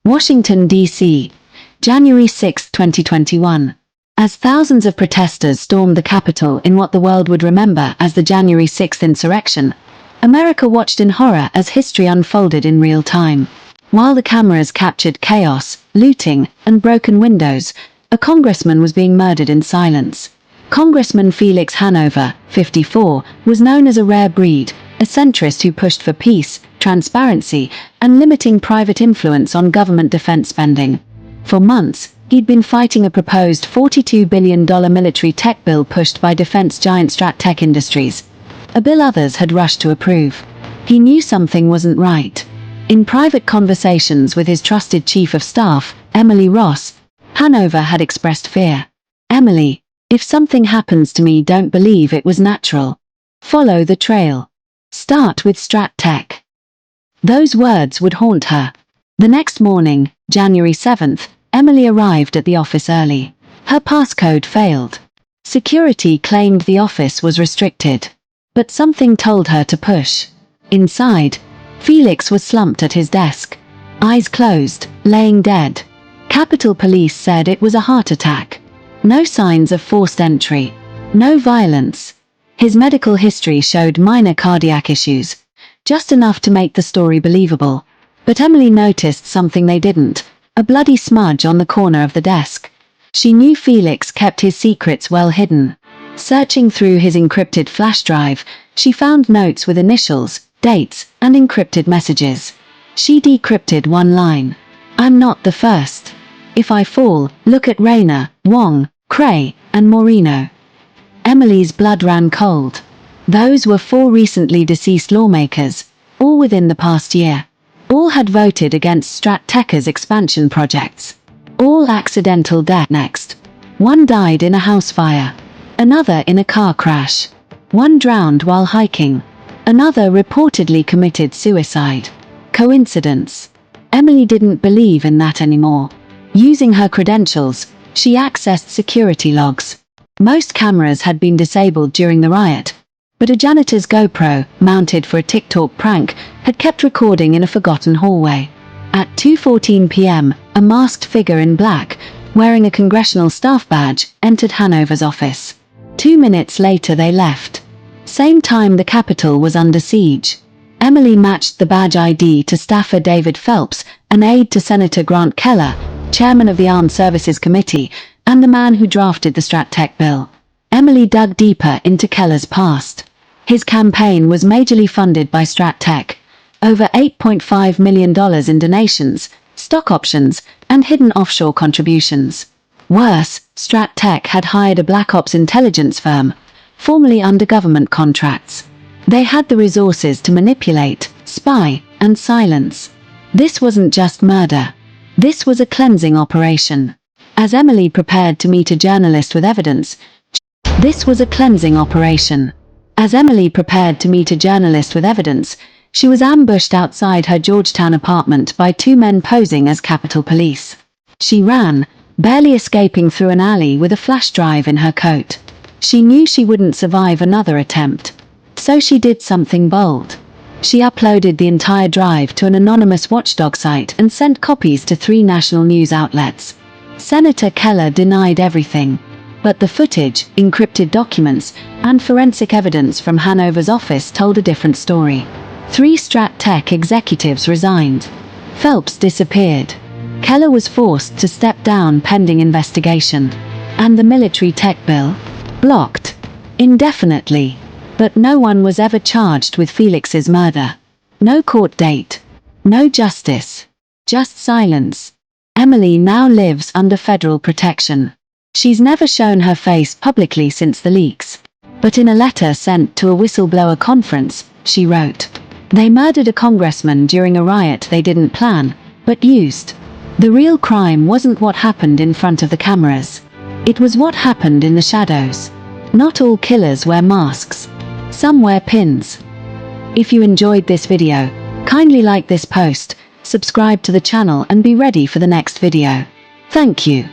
Washington, D.C., January 6, 2021. As thousands of protesters stormed the Capitol in what the world would remember as the January 6th insurrection, America watched in horror as history unfolded in real time. While the cameras captured chaos, looting, and broken windows, a congressman was being murdered in silence. Congressman Felix Hanover, 54, was known as a rare breed, a centrist who pushed for peace, transparency, and limiting private influence on government defense spending. For months, he'd been fighting a proposed $42 billion military tech bill pushed by defense giant StratTech Industries, a bill others had rushed to approve. He knew something wasn't right. In private conversations with his trusted chief of staff, Emily Ross, Hanover had expressed fear. "Emily, if something happens to me, don't believe it was natural. Follow the trail. Start with StratTech." Those words would haunt her. The next morning, January 7th, Emily arrived at the office early. Her passcode failed. Security claimed the office was restricted. But something told her to push. Inside, Felix was slumped at his desk, eyes closed, laying dead. Capitol Police said it was a heart attack. No signs of forced entry. No violence. His medical history showed minor cardiac issues, just enough to make the story believable. But Emily noticed something they didn't, a bloody smudge on the corner of the desk. She knew Felix kept his secrets well hidden. Searching through his encrypted flash drive, she found notes with initials, dates, and encrypted messages. She decrypted one line. "I'm not the first. If I fall, look at Rayner, Wong, Cray, and Moreno." Emily's blood ran cold. Those were 4 recently deceased lawmakers, all within the past year. All had voted against StratTech's expansion projects. All accidental death. Next. One died in a house fire. Another in a car crash. One drowned while hiking. Another reportedly committed suicide. Coincidence? Emily didn't believe in that anymore. Using her credentials, she accessed security logs. Most cameras had been disabled during the riot, but a janitor's GoPro, mounted for a TikTok prank, had kept recording in a forgotten hallway. At 2:14 p.m., a masked figure in black, wearing a congressional staff badge, entered Hanover's office. 2 minutes later they left. Same time the Capitol was under siege. Emily matched the badge ID to staffer David Phelps, an aide to Senator Grant Keller, chairman of the Armed Services Committee, and the man who drafted the StratTech bill. Emily dug deeper into Keller's past. His campaign was majorly funded by StratTech. Over $8.5 million in donations, stock options, and hidden offshore contributions. Worse, StratTech had hired a black ops intelligence firm, formerly under government contracts. They had the resources to manipulate, spy, and silence. This wasn't just murder. This was a cleansing operation. As Emily prepared to meet a journalist with evidence, she was ambushed outside her Georgetown apartment by 2 men posing as Capitol Police. She ran, barely escaping through an alley with a flash drive in her coat. She knew she wouldn't survive another attempt. So she did something bold. She uploaded the entire drive to an anonymous watchdog site and sent copies to 3 national news outlets. Senator Keller denied everything. But the footage, encrypted documents, and forensic evidence from Hanover's office told a different story. 3 StratTech executives resigned. Phelps disappeared. Keller was forced to step down pending investigation. And the military tech bill? Blocked. Indefinitely. But no one was ever charged with Felix's murder. No court date. No justice. Just silence. Emily now lives under federal protection. She's never shown her face publicly since the leaks. But in a letter sent to a whistleblower conference, she wrote, "They murdered a congressman during a riot they didn't plan, but used. The real crime wasn't what happened in front of the cameras. It was what happened in the shadows. Not all killers wear masks. Some wear pins." If you enjoyed this video, kindly like this post, subscribe to the channel and be ready for the next video. Thank you.